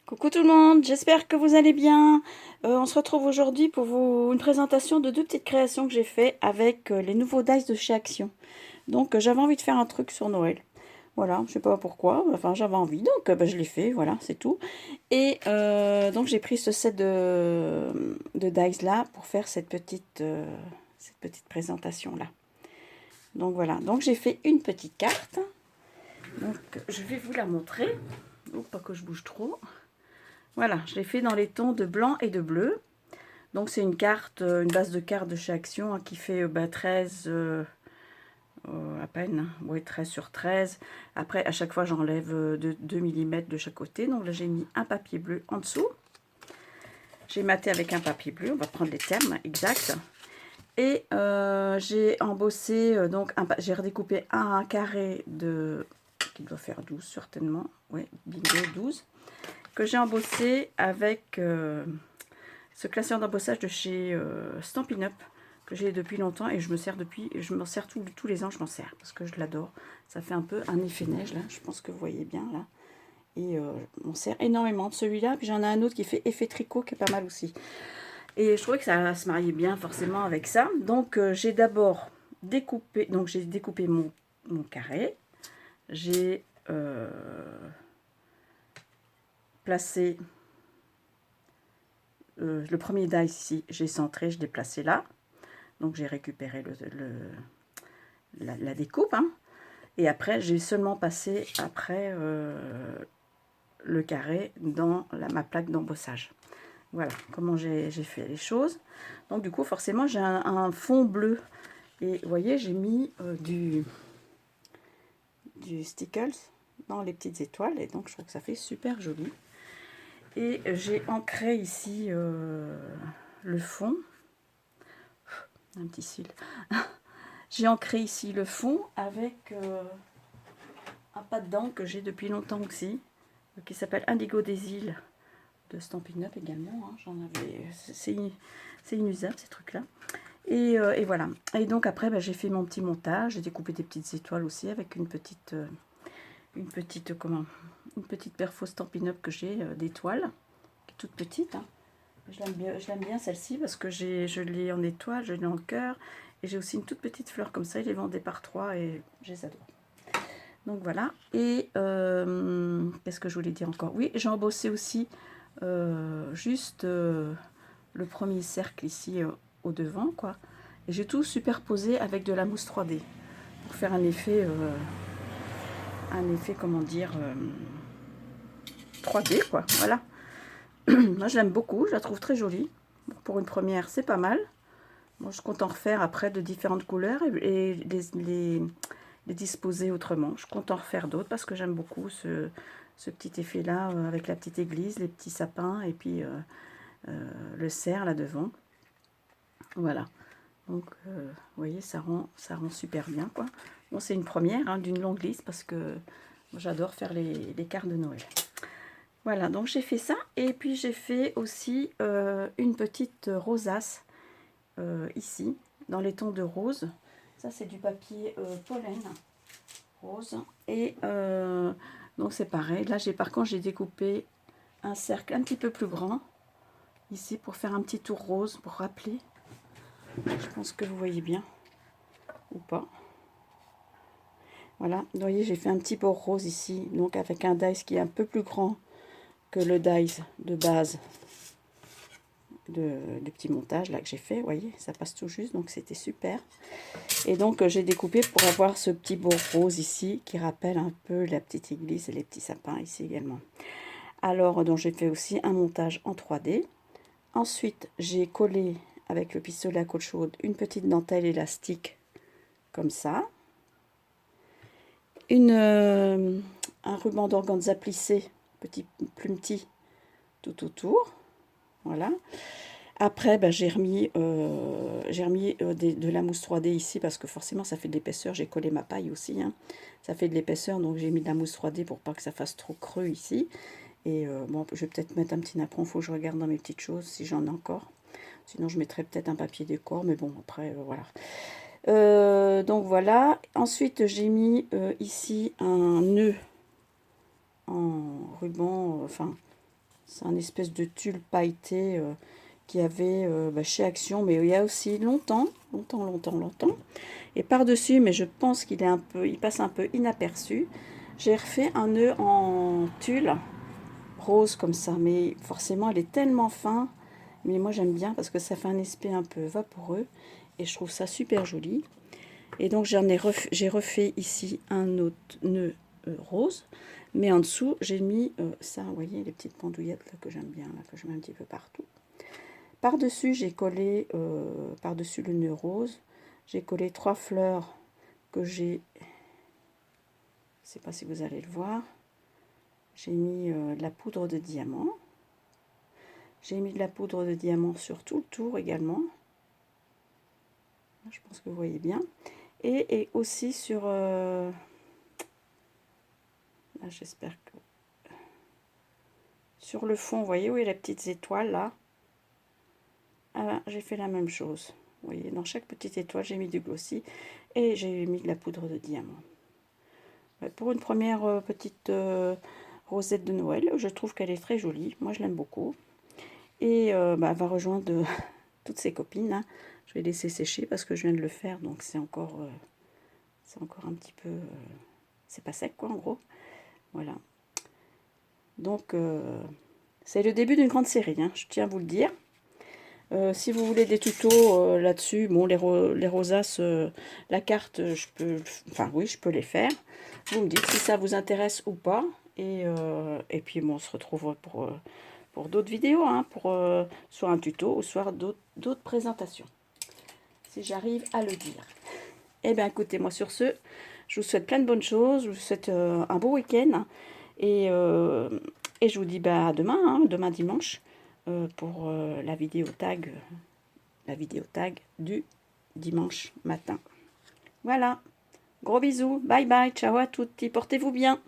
Coucou tout le monde, j'espère que vous allez bien. On se retrouve aujourd'hui pour une présentation de deux petites créations que j'ai fait avec les nouveaux dice de chez Action. Donc j'avais envie de faire un truc sur Noël. Voilà, je sais pas pourquoi, enfin j'avais envie, donc je l'ai fait, voilà, c'est tout. Et donc j'ai pris ce set de dice là pour faire cette petite présentation là. Donc voilà, donc j'ai fait une petite carte. Donc je vais vous la montrer. Oh, pas que je bouge trop. Voilà, je l'ai fait dans les tons de blanc et de bleu. Donc c'est une carte, une base de cartes de chez Action hein, qui fait 13 à peine, ouais, 13 sur 13. Après, à chaque fois, j'enlève 2 mm de chaque côté. Donc là, j'ai mis un papier bleu en dessous. J'ai maté avec un papier bleu, on va prendre les termes exacts. Et j'ai embossé, j'ai redécoupé un carré de, qui doit faire 12 certainement, oui, bingo 12, que j'ai embossé avec ce classeur d'embossage de chez Stampin' Up que j'ai depuis longtemps et je m'en sers tous les ans, je m'en sers parce que je l'adore. Ça fait un peu un effet neige là, je pense que vous voyez bien là. Et on sert énormément de celui-là. Puis j'en ai un autre qui fait effet tricot qui est pas mal aussi. Et je trouvais que ça se mariait bien forcément avec ça. Donc j'ai d'abord découpé, mon carré. J'ai placé le premier die ici, j'ai centré, je l'ai placé là. Donc j'ai récupéré la découpe. Hein. Et après, j'ai seulement passé après le carré dans ma plaque d'embossage. Voilà comment j'ai fait les choses. Donc du coup, forcément, j'ai un fond bleu. Et vous voyez, j'ai mis du stickles dans les petites étoiles. Et donc, je trouve que ça fait super joli. Et j'ai ancré ici le fond. Un petit cil. J'ai ancré ici le fond avec un pas de dents que j'ai depuis longtemps aussi, qui s'appelle Indigo des îles de Stampin' Up également. Hein. J'en avais, c'est inusable ces trucs-là. Et voilà. Et donc après, j'ai fait mon petit montage. J'ai découpé des petites étoiles aussi avec une petite perfo Stampin' Up que j'ai d'étoiles, qui est toute petite. Hein. Je l'aime bien celle-ci parce que je l'ai en étoile, je l'ai en cœur. Et j'ai aussi une toute petite fleur comme ça. Il est vendé par 3 et je les adore. Donc voilà. Et qu'est-ce que je voulais dire encore? Oui, j'ai embossé aussi juste le premier cercle ici au devant, quoi. Et j'ai tout superposé avec de la mousse 3D pour faire un effet, comment dire, 3D, quoi. Voilà. Moi, je l'aime beaucoup, je la trouve très jolie. Pour une première, c'est pas mal. Moi, je compte en refaire après de différentes couleurs et les disposer autrement. Je compte en refaire d'autres parce que j'aime beaucoup ce petit effet-là avec la petite église, les petits sapins et puis le cerf là devant. Voilà. Donc, vous voyez, ça rend super bien, quoi. Bon, c'est une première hein, d'une longue liste parce que j'adore faire les cartes de Noël. Voilà, donc j'ai fait ça. Et puis, j'ai fait aussi une petite rosace ici, dans les tons de rose. Ça, c'est du papier pollen rose. Et donc, c'est pareil. Là, par contre, j'ai découpé un cercle un petit peu plus grand ici pour faire un petit tour rose pour rappeler. Je pense que vous voyez bien ou pas. Voilà, vous voyez, j'ai fait un petit bord rose ici, donc avec un dice qui est un peu plus grand que le dice de base du petit montage là que j'ai fait. Vous voyez, ça passe tout juste, donc c'était super. Et donc j'ai découpé pour avoir ce petit bord rose ici qui rappelle un peu la petite église et les petits sapins ici également. Alors, donc j'ai fait aussi un montage en 3D. Ensuite, j'ai collé avec le pistolet à colle chaude une petite dentelle élastique comme ça. Un ruban d'organza plissé, plus petit, tout autour. Voilà. Après, j'ai remis, de la mousse 3D ici parce que forcément ça fait de l'épaisseur. J'ai collé ma paille aussi. Hein. Ça fait de l'épaisseur, donc j'ai mis de la mousse 3D pour pas que ça fasse trop creux ici. Et bon, je vais peut-être mettre un petit napperon. Il faut que je regarde dans mes petites choses si j'en ai encore. Sinon, je mettrais peut-être un papier décor. Mais bon, après, voilà. Donc voilà. Ensuite, j'ai mis ici un nœud en ruban, enfin C'est un espèce de tulle pailleté qu'il y avait chez Action, mais il y a aussi longtemps. Et par-dessus, mais je pense qu'il est il passe un peu inaperçu, j'ai refait un nœud en tulle rose comme ça, mais forcément elle est tellement fin, mais moi j'aime bien parce que ça fait un aspect un peu vaporeux et je trouve ça super joli. Et donc j'ai refait ici un autre nœud rose, mais en dessous j'ai mis ça, vous voyez les petites pendouillettes là, que j'aime bien, là, que je mets un petit peu partout. Par-dessus j'ai collé, par-dessus le nœud rose, j'ai collé 3 fleurs que j'ai, je ne sais pas si vous allez le voir, j'ai mis de la poudre de diamant. J'ai mis de la poudre de diamant sur tout le tour également. Je pense que vous voyez bien. Et aussi sur... là, j'espère que... Sur le fond, vous voyez où il y a les petites étoiles là. Ah, j'ai fait la même chose. Vous voyez, dans chaque petite étoile, j'ai mis du glossy. Et j'ai mis de la poudre de diamant. Pour une première petite rosette de Noël, je trouve qu'elle est très jolie. Moi, je l'aime beaucoup. Et elle va rejoindre toutes ses copines. Hein. Je vais laisser sécher parce que je viens de le faire, donc c'est encore un petit peu... c'est pas sec, quoi, en gros. Voilà. Donc, c'est le début d'une grande série, hein, je tiens à vous le dire. Si vous voulez des tutos là-dessus, bon, les rosaces, la carte, oui, je peux les faire. Vous me dites si ça vous intéresse ou pas. Et puis, bon, on se retrouve pour d'autres vidéos, hein, soit un tuto ou soit d'autres présentations. Si j'arrive à le dire. Eh bien, écoutez, moi sur ce, je vous souhaite plein de bonnes choses. Je vous souhaite un beau week-end. Et je vous dis à demain, hein, demain dimanche, pour la vidéo tag du dimanche matin. Voilà. Gros bisous. Bye bye. Ciao à toutes. Portez-vous bien.